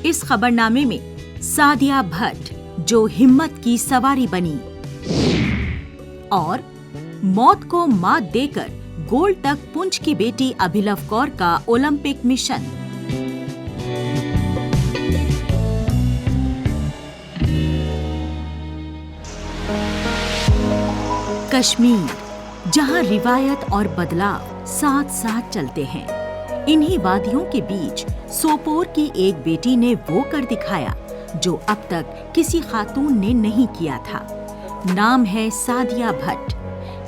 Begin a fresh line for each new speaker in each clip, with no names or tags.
इस खबरनामे में सादिया भट्ट जो हिम्मत की सवारी बनी और मौत को मात देकर गोल्ड तक पुंछ की बेटी अभिलव कौर का ओलंपिक मिशन। कश्मीर, जहां रिवायत और बदलाव साथ साथ चलते हैं। इन्हीं वादियों के बीच सोपोर की एक बेटी ने वो कर दिखाया जो अब तक किसी खातून ने नहीं किया था। नाम है सादिया भट्ट।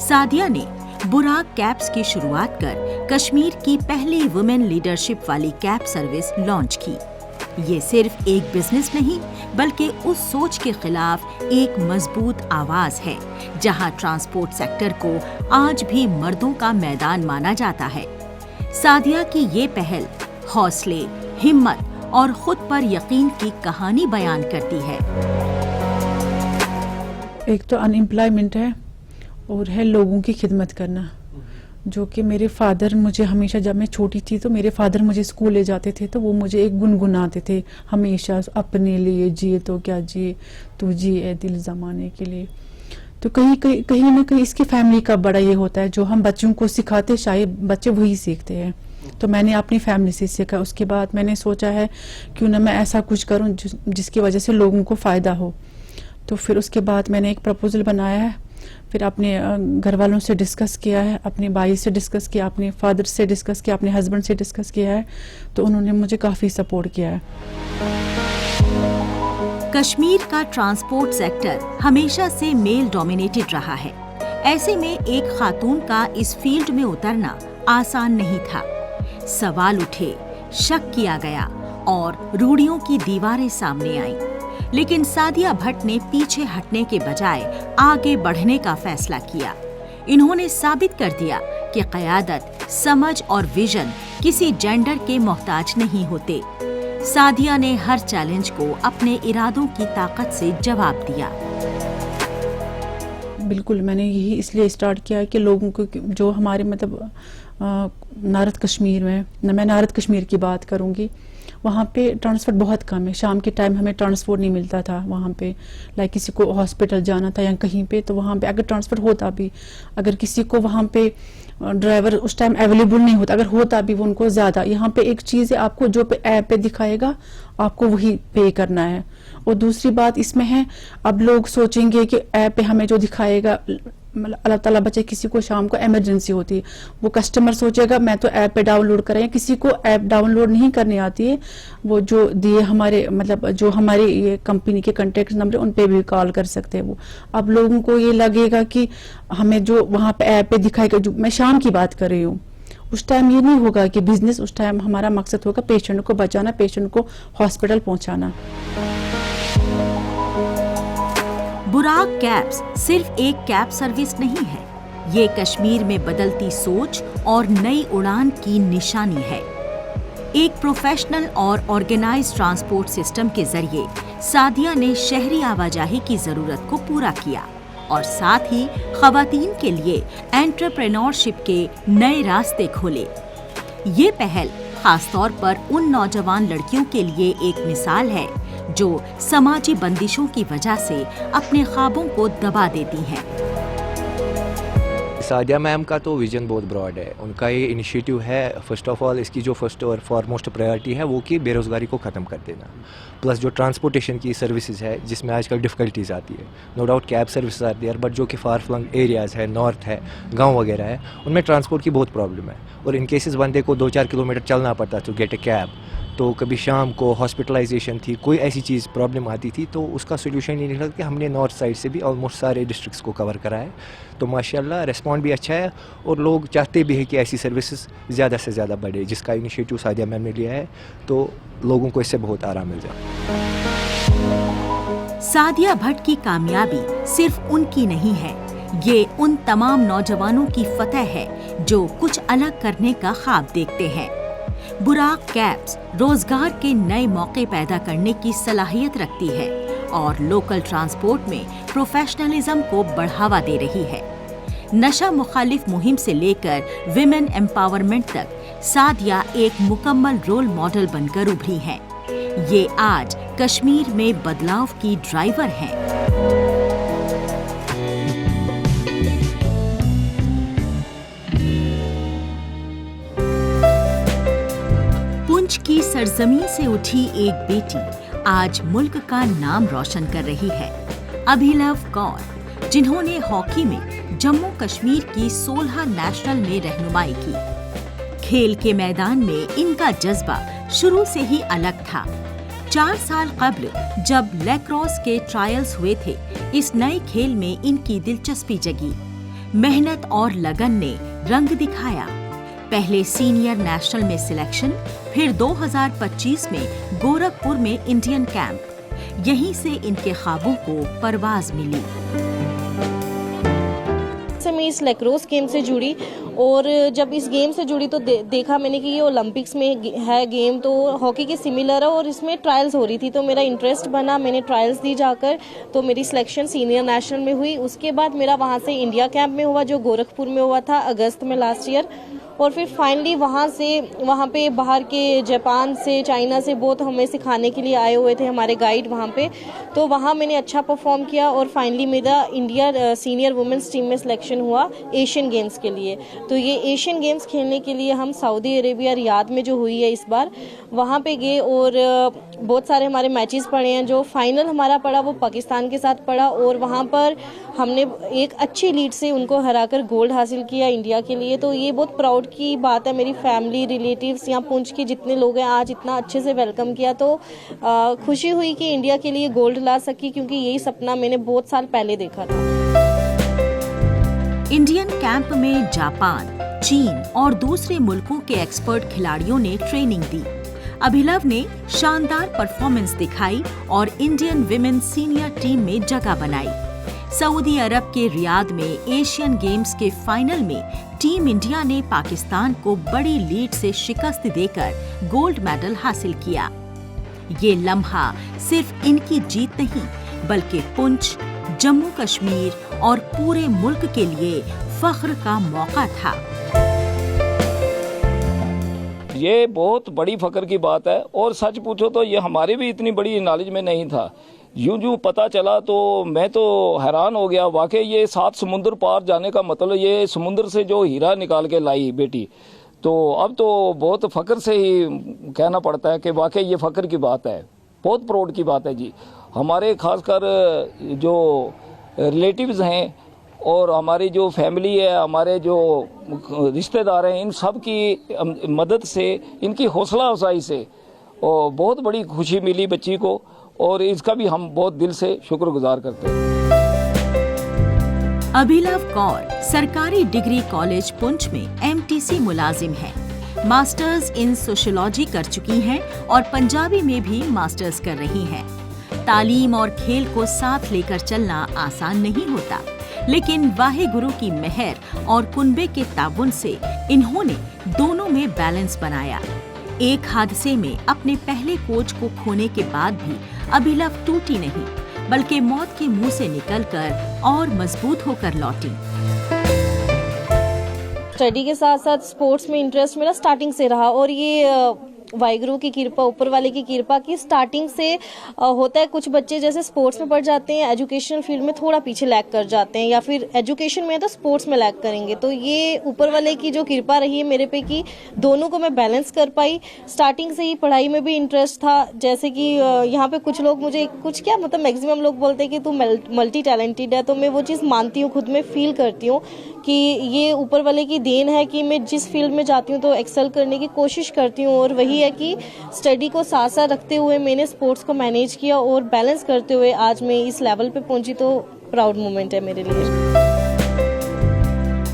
सादिया ने बुराक कैब्स की शुरुआत कर कश्मीर की पहली वुमेन लीडरशिप वाली कैब सर्विस लॉन्च की। ये सिर्फ एक बिजनेस नहीं बल्कि उस सोच के खिलाफ एक मजबूत आवाज है जहां ट्रांसपोर्ट सेक्टर को आज भी मर्दों का मैदान माना जाता है। सादिया की ये पहल हौसले, हिम्मत और खुद पर यकीन की कहानी बयान करती है।
एक तो अनएम्प्लॉयमेंट है और है लोगों की खिदमत करना, जो कि मेरे फादर मुझे हमेशा, जब मैं छोटी थी तो मेरे फादर मुझे स्कूल ले जाते थे तो वो मुझे एक गुनगुनाते थे हमेशा, अपने लिए जिए तो क्या जिए, तू जिए दिल जमाने के लिए। तो कहीं ना कहीं इसकी फैमिली का बड़ा ये होता है, जो हम बच्चों को सिखाते शायद बच्चे वही सीखते हैं। तो मैंने अपनी फैमिली से सीखा। उसके बाद मैंने सोचा है क्यों ना मैं ऐसा कुछ करूं जिसकी वजह से लोगों को फ़ायदा हो। तो फिर उसके बाद मैंने एक प्रपोजल बनाया है, फिर अपने घर वालों से डिस्कस किया है, अपने भाई से डिस्कस किया, अपने फादर से डिस्कस किया, अपने हस्बैंड से डिस्कस किया है, तो उन्होंने मुझे काफ़ी सपोर्ट किया है।
कश्मीर का ट्रांसपोर्ट सेक्टर हमेशा से मेल डोमिनेटेड रहा है। ऐसे में एक खातून का इस फील्ड में उतरना आसान नहीं था। सवाल उठे, शक किया गया और रूढ़ियों की दीवारें सामने आईं। लेकिन सादिया भट्ट ने पीछे हटने के बजाय आगे बढ़ने का फैसला किया। इन्होंने साबित कर दिया कि क़यादत, समझ और विजन किसी जेंडर के मोहताज नहीं होते। सादिया ने हर चैलेंज को अपने इरादों की ताकत से जवाब दिया।
बिल्कुल, मैंने यही इसलिए स्टार्ट किया कि लोगों को, जो हमारे नारद कश्मीर में, मैं नारद कश्मीर की बात करूंगी, वहाँ पे ट्रांसपोर्ट बहुत कम है। शाम के टाइम हमें ट्रांसपोर्ट नहीं मिलता था वहाँ पे, लाइक किसी को हॉस्पिटल जाना था या कहीं पे, तो वहाँ पे अगर ट्रांसपोर्ट होता भी, अगर किसी को वहाँ पे ड्राइवर उस टाइम अवेलेबल नहीं होता, अगर होता भी वो उनको ज़्यादा। यहाँ पे एक चीज़ है, आपको जो पे ऐप पे दिखाएगा आपको वही पे करना है। और दूसरी बात इसमें है, अब लोग सोचेंगे कि ऐप पे हमें जो दिखाएगा, मतलब अल्लाह ताला बचे किसी को शाम को इमरजेंसी होती है, वो कस्टमर सोचेगा मैं तो ऐप पे डाउनलोड करें। किसी को ऐप डाउनलोड नहीं करनी आती है, वो जो दिए हमारे, जो हमारे ये कंपनी के कॉन्टेक्ट नंबर उन पे भी कॉल कर सकते हैं वो। अब लोगों को ये लगेगा कि हमें जो वहाँ पे ऐप पे दिखाएगा, जो मैं शाम की बात कर रही हूँ, उस टाइम ये नहीं होगा कि बिजनेस, उस टाइम हमारा मकसद होगा पेशेंट को बचाना, पेशेंट को हॉस्पिटल पहुँचाना।
बुराक कैब्स सिर्फ एक कैब सर्विस नहीं है, ये कश्मीर में बदलती सोच और नई उड़ान की निशानी है। एक प्रोफेशनल और ऑर्गेनाइज्ड ट्रांसपोर्ट सिस्टम के जरिए सादिया ने शहरी आवाजाही की जरूरत को पूरा किया और साथ ही खवातीन के लिए एंटरप्रेन्योरशिप के नए रास्ते खोले। ये पहल खासतौर पर उन नौजवान लड़कियों के लिए एक मिसाल है जो समाजी बंदिशों की वजह से अपने ख्वाबों को दबा देती हैं।
सादिया मैम का तो विजन बहुत ब्रॉड है। उनका ये इनिशिएटिव है, फर्स्ट ऑफ ऑल इसकी जो फर्स्ट और फॉरमोस्ट प्रायोरिटी है वो कि बेरोज़गारी को ख़त्म कर देना, प्लस जो ट्रांसपोर्टेशन की सर्विसेज है जिसमें आजकल डिफ़िकल्टीज़ आती है। नो डाउट कैब सर्विसेज आती है, बट जो कि फार फ्लंग एरियाज़ है, नॉर्थ है, गांव वगैरह है, उनमें ट्रांसपोर्ट की बहुत प्रॉब्लम है। और इन केसेस बंदे को 2-4 किलोमीटर चलना पड़ता टू गेट ए कैब, तो कभी शाम को हॉस्पिटलाइजेशन थी, कोई ऐसी चीज़ प्रॉब्लम आती थी, तो उसका सोल्यूशन ये निकला कि हमने नॉर्थ साइड से भी ऑलमोस्ट सारे डिस्ट्रिक्ट्स को कवर करा है। तो माशाल्लाह रिस्पॉन्ड भी अच्छा है और लोग चाहते भी हैं कि ऐसी सर्विसेज ज़्यादा से ज़्यादा बढ़े, जिसका इनिशिएटिव सादिया मैम ने लिया है, तो लोगों को इससे बहुत आराम मिल जाए।
सादिया भट्ट की कामयाबी सिर्फ उनकी नहीं है, ये उन तमाम नौजवानों की फतह है जो कुछ अलग करने का ख्वाब देखते हैं। बुराक कैब्स रोजगार के नए मौके पैदा करने की सलाहियत रखती है और लोकल ट्रांसपोर्ट में प्रोफेशनलिज्म को बढ़ावा दे रही है। नशा मुखालिफ मुहिम से लेकर विमेन एम्पावरमेंट तक सादिया एक मुकम्मल रोल मॉडल बनकर उभरी हैं। ये आज कश्मीर में बदलाव की ड्राइवर हैं। पुंछ की सरजमीं से उठी एक बेटी आज मुल्क का नाम रोशन कर रही है। अभिलव कौर, जिन्होंने हॉकी में जम्मू कश्मीर की 16 नेशनल में रहनुमाई की। खेल के मैदान में इनका जज्बा शुरू से ही अलग था। 4 साल कबल जब लैक्रोस के ट्रायल्स हुए थे, इस नए खेल में इनकी दिलचस्पी जगी। मेहनत और लगन ने रंग दिखाया। पहले सीनियर नेशनल में सिलेक्शन, फिर 2025 में गोरखपुर में इंडियन कैंप। यहीं से इनके ख्वाबों को परवाज मिली।
मैं इस लैक्रोस गेम से जुड़ी और जब इस गेम से जुड़ी तो देखा मैंने कि ये ओलंपिक्स में है गेम, तो हॉकी के सिमिलर है और इसमें ट्रायल्स हो रही थी, तो मेरा इंटरेस्ट बना। मैंने ट्रायल्स दी जाकर, तो मेरी सिलेक्शन सीनियर नेशनल में हुई। उसके बाद मेरा वहाँ से इंडिया कैंप में हुआ जो गोरखपुर में हुआ था अगस्त में लास्ट ईयर। और फिर फाइनली वहाँ पे बाहर के जापान से, चाइना से बहुत हमें सिखाने के लिए आए हुए थे हमारे गाइड वहाँ पे, तो वहाँ मैंने अच्छा परफॉर्म किया और फाइनली मेरा इंडिया सीनियर वुमेन्स टीम में सिलेक्शन हुआ एशियन गेम्स के लिए। तो ये एशियन गेम्स खेलने के लिए हम सऊदी अरेबिया रियाद में जो हुई है इस बार, वहाँ पे गए और बहुत सारे हमारे मैचेस पड़े हैं। जो फाइनल हमारा पड़ा वो पाकिस्तान के साथ पड़ा और वहाँ पर हमने एक अच्छी लीड से उनको हराकर गोल्ड हासिल किया इंडिया के लिए। तो ये बहुत प्राउड की बात है। मेरी फैमिली, रिलेटिव्स, यहाँ पुंछ के जितने लोग हैं आज इतना अच्छे से वेलकम किया, तो खुशी हुई कि इंडिया के लिए गोल्ड ला सकी, क्योंकि यही सपना मैंने बहुत साल पहले देखा था।
इंडियन कैंप में जापान, चीन और दूसरे मुल्कों के एक्सपर्ट खिलाड़ियों ने ट्रेनिंग दी। अभिलव ने शानदार परफॉर्मेंस दिखाई और इंडियन विमेन सीनियर टीम में जगह बनाई। सऊदी अरब के रियाद में एशियन गेम्स के फाइनल में टीम इंडिया ने पाकिस्तान को बड़ी लीड से शिकस्त देकर गोल्ड मेडल हासिल किया। ये लम्हा सिर्फ इनकी जीत नहीं, बल्कि पुंछ, जम्मू कश्मीर और पूरे मुल्क के लिए फख्र का मौका था।
ये बहुत बड़ी फख्र की बात है और सच पूछो तो ये हमारे भी इतनी बड़ी नॉलेज में नहीं था। यूं पता चला तो मैं तो हैरान हो गया। वाकई ये 7 समुंदर पार जाने का मतलब, ये समुंदर से जो हीरा निकाल के लाई बेटी, तो अब तो बहुत फख्र से ही कहना पड़ता है कि वाकई ये फख्र की बात है, बहुत प्राउड की बात है जी। हमारे खासकर जो रिलेटिव्स हैं और हमारी जो फैमिली है, हमारे जो रिश्तेदार हैं, इन सब की मदद से, इनकी हौसला अफजाई से और बहुत बड़ी खुशी मिली बच्ची को, और इसका भी हम बहुत दिल से शुक्रगुजार करते हैं।
अभिलव कौर सरकारी डिग्री कॉलेज पुंछ में MTC मुलाजिम है। मास्टर्स इन सोशियोलॉजी कर चुकी हैं और पंजाबी में भी मास्टर्स कर रही हैं। तालीम और खेल को साथ लेकर चलना आसान नहीं होता, लेकिन वाहे गुरु की मेहर और कुनबे के ताउन से इन्होंने दोनों में बैलेंस बनाया। एक हादसे में अपने पहले कोच को खोने के बाद भी अभिलव टूटी नहीं, बल्कि मौत के मुंह से निकलकर और मजबूत होकर लौटी।
स्टडी के साथ साथ स्पोर्ट्स में इंटरेस्ट मेरा स्टार्टिंग से रहा और ये वाहिगुरु की कृपा, ऊपर वाले की कृपा की स्टार्टिंग से होता है। कुछ बच्चे जैसे स्पोर्ट्स में पढ़ जाते हैं, एजुकेशनल फील्ड में थोड़ा पीछे लैग कर जाते हैं, या फिर एजुकेशन में है तो स्पोर्ट्स में लैग करेंगे। तो ये ऊपर वाले की जो कृपा रही है मेरे पे कि दोनों को मैं बैलेंस कर पाई। स्टार्टिंग से ही पढ़ाई में भी इंटरेस्ट था। जैसे कि यहाँ पे कुछ लोग मुझे मैक्सिमम लोग बोलते हैं कि तू मल्टी टैलेंटेड है, तो मैं वो चीज़ मानती हूँ, खुद में फील करती हूँ कि ये ऊपर वाले की देन है कि मैं जिस फील्ड में जाती हूँ तो एक्सेल करने की कोशिश करती हूँ। और वही है कि स्टडी को साथ साथ रखते हुए मैंने स्पोर्ट्स को मैनेज किया और बैलेंस करते हुए आज मैं इस लेवल पे पहुंची, तो प्राउड मोमेंट है मेरे लिए।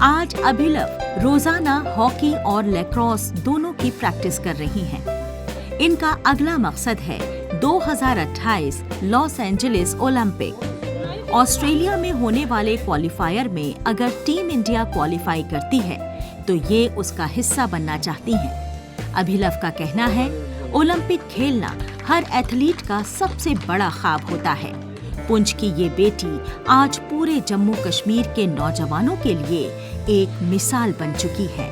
आज अभिलव रोजाना हॉकी और लैक्रोस दोनों की प्रैक्टिस कर रही हैं। इनका अगला मकसद है 2028 लॉस एंजलिस ओलंपिक। ऑस्ट्रेलिया में होने वाले क्वालिफायर में अगर टीम इंडिया क्वालिफाई करती है तो ये उसका हिस्सा बनना चाहती हैं। अभिलव का कहना है, ओलंपिक खेलना हर एथलीट का सबसे बड़ा ख्वाब होता है। पुंछ की ये बेटी आज पूरे जम्मू कश्मीर के नौजवानों के लिए एक मिसाल बन चुकी है।